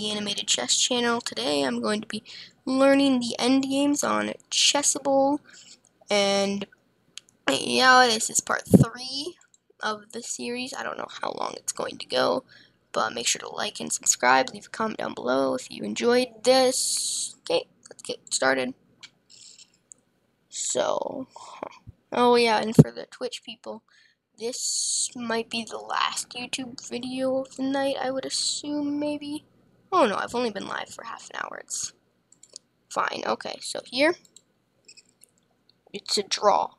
the Animated Chess channel. Today I'm going to be learning the end games on Chessable, and yeah, this is part 3 of the series. I don't know how long it's going to go, but make sure to like and subscribe. Leave a comment down below if you enjoyed this. Okay, let's get started. So, oh yeah, and for the Twitch people, this might be the last YouTube video of the night, I would assume, maybe. Oh no, I've only been live for half an hour. It's fine. Okay, so here, it's a draw.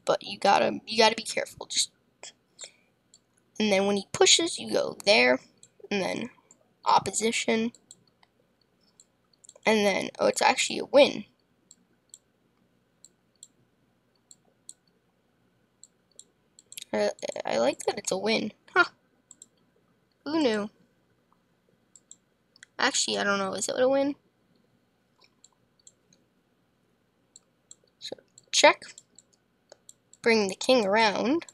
But you gotta be careful. And then when he pushes, you go there, and then opposition. And then, oh, it's actually a win. I like that it's a win. Huh. Who knew? Actually, I don't know. Is it a win? So, check. Bring the king around.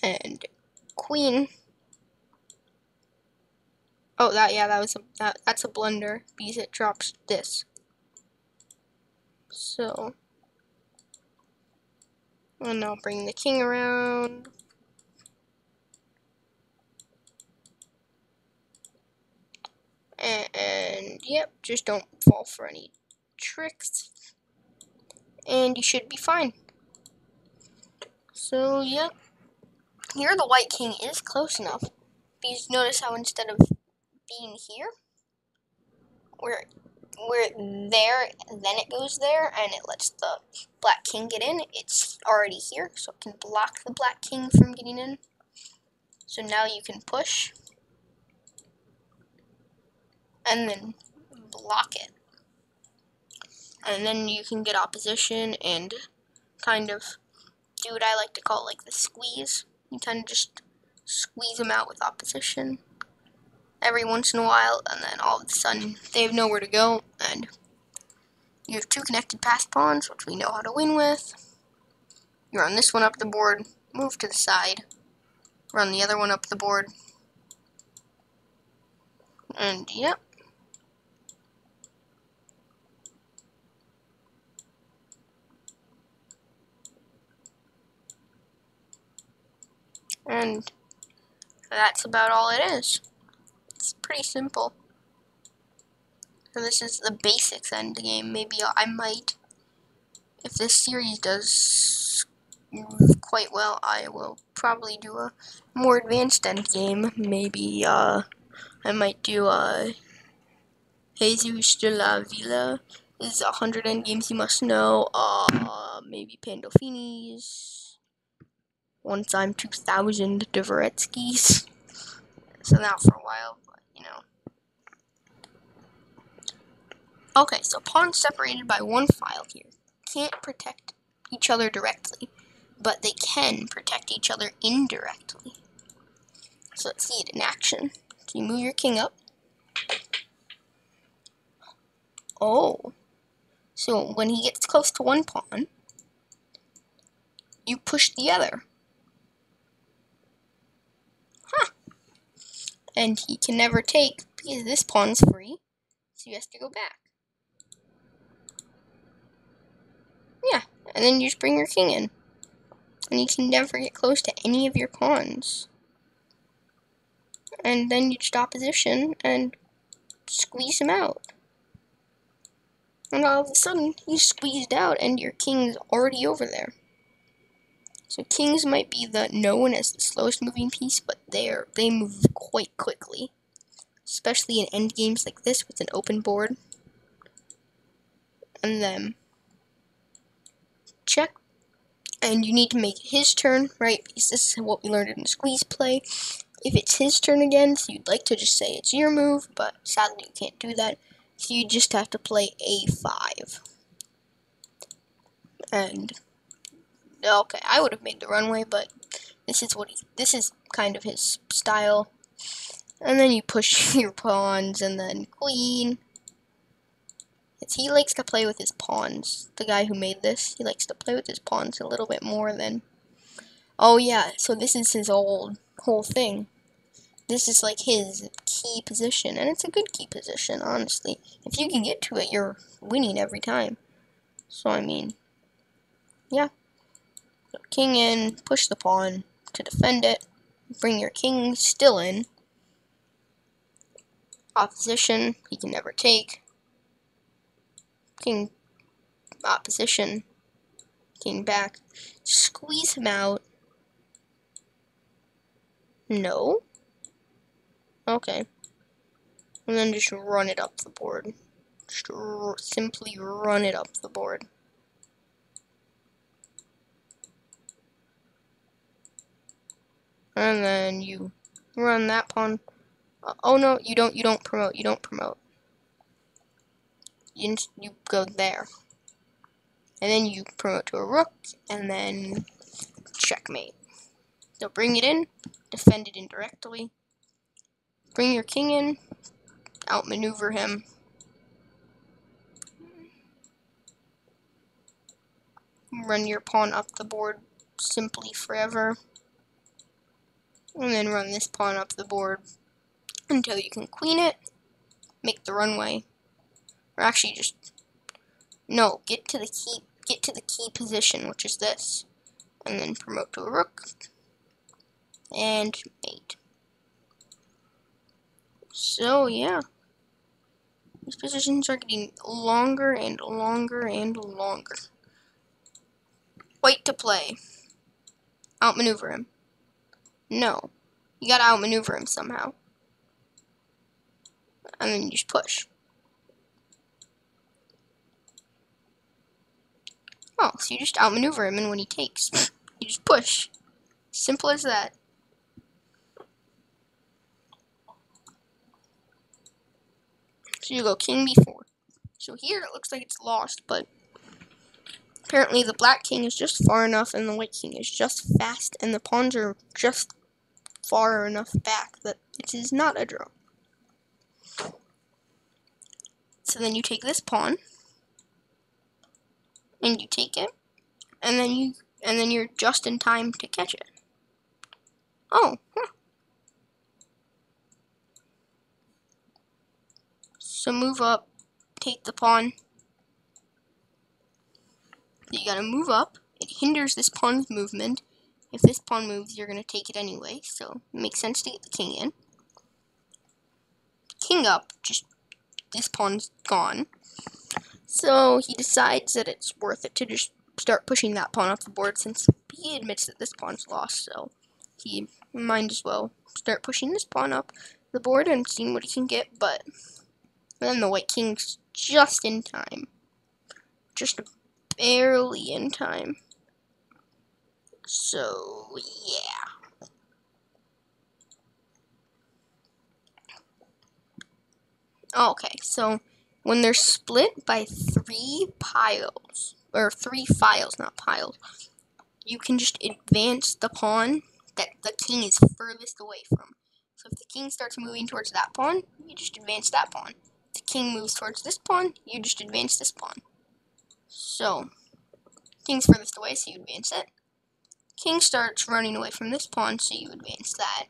And queen. Oh, that's a blunder because it drops this. So, and I'll bring the king around. And yep, just don't fall for any tricks, and you should be fine. So yep, here the white king is close enough, because notice how instead of being here, where there, then it goes there, and it lets the black king get in, it's already here, so it can block the black king from getting in. So now you can push, and then block it. And then you can get opposition and kind of do what I like to call like the squeeze. You kind of just squeeze them out with opposition every once in a while, and then all of a sudden they have nowhere to go, and you have 2 connected passed pawns, which we know how to win with. You run this one up the board, move to the side, run the other one up the board, and yep. And that's about all it is. It's pretty simple. So this is the basics end game. Maybe I might, if this series does quite well, I will probably do a more advanced end game. Maybe I might do Jesus de la Villa is 100 end games you must know. Maybe Pandolfini's. Once I'm 2000 Dvoretsky's. So not for a while, but you know. Okay, so pawns separated by 1 file here can't protect each other directly, but they can protect each other indirectly. So let's see it in action. So you move your king up. Oh. So when he gets close to 1 pawn, you push the other. Huh. And he can never take because this pawn's free, so he has to go back. Yeah, and then you just bring your king in. And you can never get close to any of your pawns. And then you just opposition and squeeze him out. And all of a sudden, he's squeezed out and your king's already over there. So kings might be known as the slowest moving piece, but they move quite quickly. Especially in end games like this with an open board. And then check. And you need to make it his turn, right? Because this is what we learned in the squeeze play. If it's his turn again, so you'd like to just say it's your move, but sadly you can't do that. So you just have to play a5. And okay, I would have made the runway, but this is kind of his style. And then you push your pawns, and then queen. He likes to play with his pawns. The guy who made this, he likes to play with his pawns a little bit more than. Oh yeah, so this is his whole thing. this is like his key position, and it's a good key position, honestly. If you can get to it, you're winning every time. So, I mean, yeah. So king in, push the pawn to defend it, bring your king still in. Opposition, he can never take. King, opposition, king back. Squeeze him out. No. Okay. And then just run it up the board. Just simply run it up the board. And then you run that pawn. Oh no, you don't promote. You go there. And then you promote to a rook, and then checkmate. So bring it in, defend it indirectly. Bring your king in, outmaneuver him. Run your pawn up the board simply forever. And then run this pawn up the board until you can queen it, make the runway. Or actually just, no, get to the key position, which is this. And then promote to a rook. And mate. So yeah. These positions are getting longer and longer and longer. White to play. Outmaneuver him. No. You gotta outmaneuver him somehow. And then you just push. Oh, so you just outmaneuver him, and when he takes, you just push. Simple as that. So you go king b4. So here it looks like it's lost, but apparently the black king is just far enough and the white king is just fast, and the pawns are just far enough back that it is not a draw. So then you take this pawn, and you take it, and then you're just in time to catch it. Oh, huh. So move up, take the pawn. You gotta move up. It hinders this pawn's movement. If this pawn moves, you're gonna take it anyway, so it makes sense to get the king in. King up, just this pawn's gone. So he decides that it's worth it to just start pushing that pawn up the board, since he admits that this pawn's lost, so he might as well start pushing this pawn up the board and seeing what he can get, but then the white king's just in time. Just barely in time. So, yeah. Okay, so when they're split by 3 piles, or 3 files, not piles, you can just advance the pawn that the king is furthest away from. So if the king starts moving towards that pawn, you just advance that pawn. If the king moves towards this pawn, you just advance this pawn. So, king's furthest away, so you advance it. King starts running away from this pawn, so you advance that.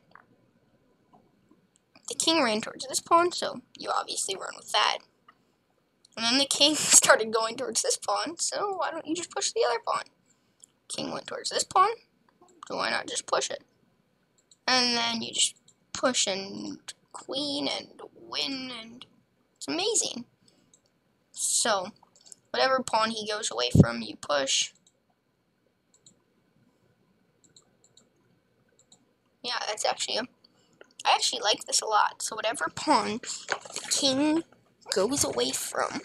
The king ran towards this pawn, so you obviously run with that. And then the king started going towards this pawn, so why don't you just push the other pawn? King went towards this pawn, so why not just push it? And then you just push and queen and win, and it's amazing. So, whatever pawn he goes away from, you push. Yeah, that's actually I actually like this a lot. So whatever pawn the king goes away from,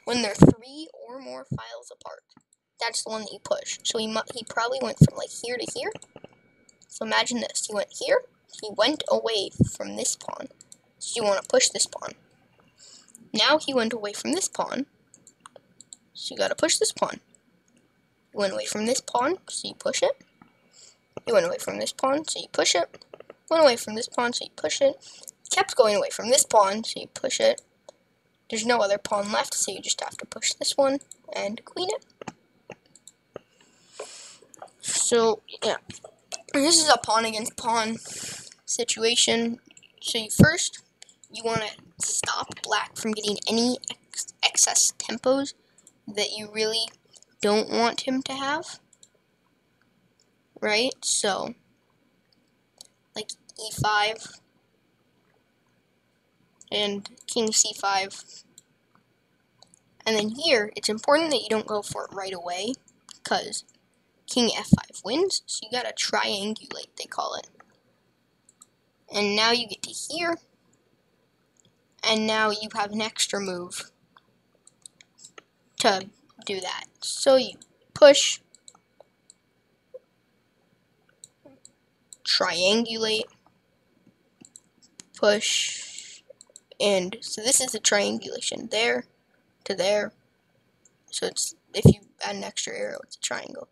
when they're 3 or more files apart, that's the one that you push. So he probably went from like here to here. So imagine this. He went here. He went away from this pawn. So you want to push this pawn. Now he went away from this pawn. So you got to push this pawn. He went away from this pawn, so you push it. He went away from this pawn, so you push it. Went away from this pawn, so you push it. Kept going away from this pawn, so you push it. There's no other pawn left, so you just have to push this one and queen it. So, yeah. This is a pawn against pawn situation. So you want to stop black from getting any excess tempos that you really don't want him to have, right? So, like e5 and king c5. And then here, it's important that you don't go for it right away, because king f5 wins, so you gotta triangulate, they call it. And now you get to here, and now you have an extra move to do that. So you push, triangulate, push, and so this is the triangulation, there to there. So it's, if you add an extra arrow, it's a triangle.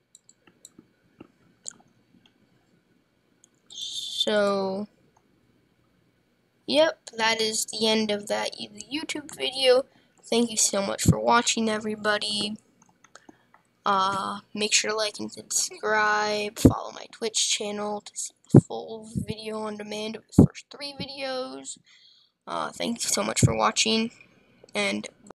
So, yep, that is the end of that YouTube video. Thank you so much for watching, everybody. Make sure to like and subscribe. Follow my Twitch channel to see the full video on demand of the first 3 videos. Thank you so much for watching, and